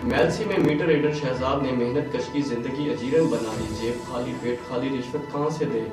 میلسی میں metre reader Shahzad نے محنت کش کی زندگی اجیرن بنا لی، جیب خالی پیٹ خالی، رشوت کہاں سے دے؟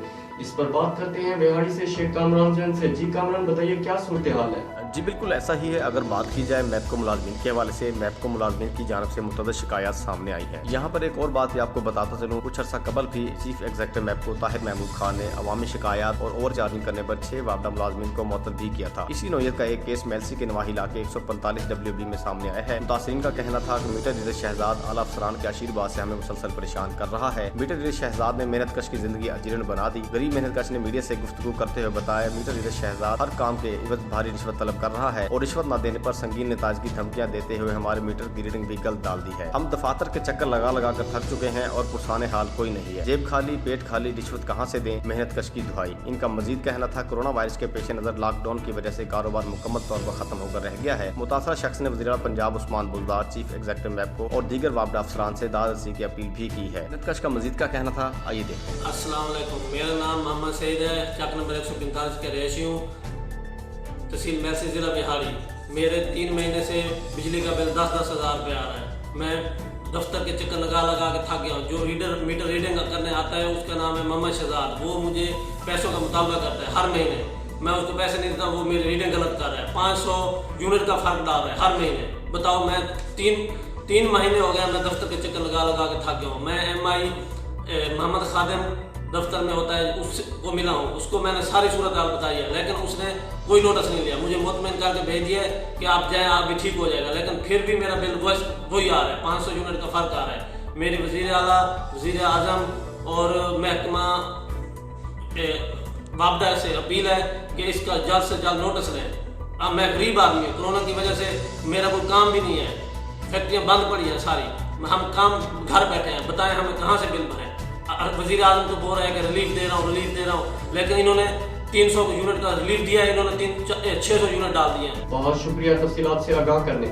اس پر بات کرتے ہیں بہاڑی سے شیخ کامران جان سے۔ جی کامران بتائیے کیا صورتحال ہے؟ جی بالکل ایسا ہی ہے۔ اگر بات کی جائے میپکو ملازمین کے حوالے سے، میپکو ملازمین کی جانب سے متعدد شکایات سامنے آئی ہیں۔ یہاں پر ایک اور بات بھی آپ کو بتاتا چلوں، کچھ عرصہ قبل بھی چیف ایگزیکٹو میپکو طاہر محمود خان نے عوامی شکایات اور اوور چارجنگ کرنے پر 6 وابڈہ ملازمین کو معطل بھی کیا تھا۔ اسی نوعیت کا ایک کیس میلسی کے نواحی علاقے 145 WB میں سامنے آیا ہے۔ متاثرین کا کہنا تھا کہ میٹر ریڈر شہزاد اعلیٰ افسران کے آشیرواد سے ہمیں مسلسل پریشان کر رہا ہے۔ میٹر ریڈر شہزاد نے محنت کش کی زندگی اجیرن بنا دی۔ غریب محنت کش نے میڈیا سے گفتگو کرتے ہوئے بتایا، میٹر ریڈر شہزاد ہر کام کے عوض بھاری رشوت طلب کر رہا ہے اور رشوت نہ دینے پر سنگین نتائج کی دھمکیاں دیتے ہوئے ہمارے میٹر کی ریڈنگ بھی غلط ڈال دی ہے۔ ہم دفاتر کے چکر لگا لگا کر تھک چکے ہیں اور پرسان حال کوئی نہیں ہے۔ جیب خالی پیٹ خالی، رشوت کہاں سے دیں؟ محنت کش کی دہائی۔ ان کا مزید کہنا تھا، کورونا وائرس کے پیش نظر لاک ڈاؤن کی وجہ سے کاروبار مکمل طور پر ختم ہو کر رہ گیا ہے۔ متاثرہ شخص نے وزیر اعلیٰ پنجاب عثمان بزدار، چیف ایگزیکٹو میپکو اور دیگر وابڈہ افسران سے داد رسی کی اپیل بھی کی ہے۔ محنت کش کا مزید کیا کہنا تھا، آئیے دیکھیں۔ السلام علیکم، میرا نام محمد سعید ہے، چک نمبر 145 کے رہائشی ہوں، تحصیل میلسی، ضلع بہاڑی۔ میرے 3 مہینے سے بجلی کا بل 10-10 ہزار روپے آ رہا ہے۔ میں دفتر کے چکر لگا لگا کے تھک گیا ہوں۔ جو میٹر ریڈنگ کرنے آتا ہے اس کا نام ہے محمد شہزاد، وہ مجھے پیسوں کا مطالبہ کرتا ہے ہر مہینے۔ میں اس کو پیسے نہیں دیتا، وہ میری ریڈنگ غلط کر رہا ہے، 500 یونٹ کا فرق ڈال رہا ہے ہر مہینے۔ بتاؤ، میں 3 مہینے ہو گیا میں دفتر کے چکر لگا لگا کے تھک گیا ہوں۔ میں MI محمد خادم دفتر میں ہوتا ہے، اس کو ملا ہوں، اس کو میں نے ساری صورتحال بتائی ہے، لیکن اس نے کوئی نوٹس نہیں لیا۔ مجھے مطمئن کر کے بھیج دیا ہے کہ آپ جائیں، آپ بھی ٹھیک ہو جائے گا، لیکن پھر بھی میرا بل وہی آ رہا ہے، 500 یونٹ کا فرق آ رہا ہے۔ میری وزیر اعلیٰ، وزیر اعظم اور محکمہ وابڈہ سے اپیل ہے کہ اس کا جلد سے جلد نوٹس لیں۔ اب میں غریب آدمی ہوں، کورونا کی وجہ سے میرا کوئی کام بھی نہیں ہے، فیکٹریاں بند پڑی ہیں ساری، ہم کام گھر بیٹھے ہیں، بتائیں ہمیں کہاں سے بل بھریں؟ وزیر اعظم تو بول رہا ہے کہ ریلیف دے رہا ہوں، لیکن انہوں نے 300 یونٹ کا ریلیف دیا ہے، انہوں نے 600 یونٹ ڈال دیے ہیں۔ بہت شکریہ تفصیلات سے آگاہ کرنے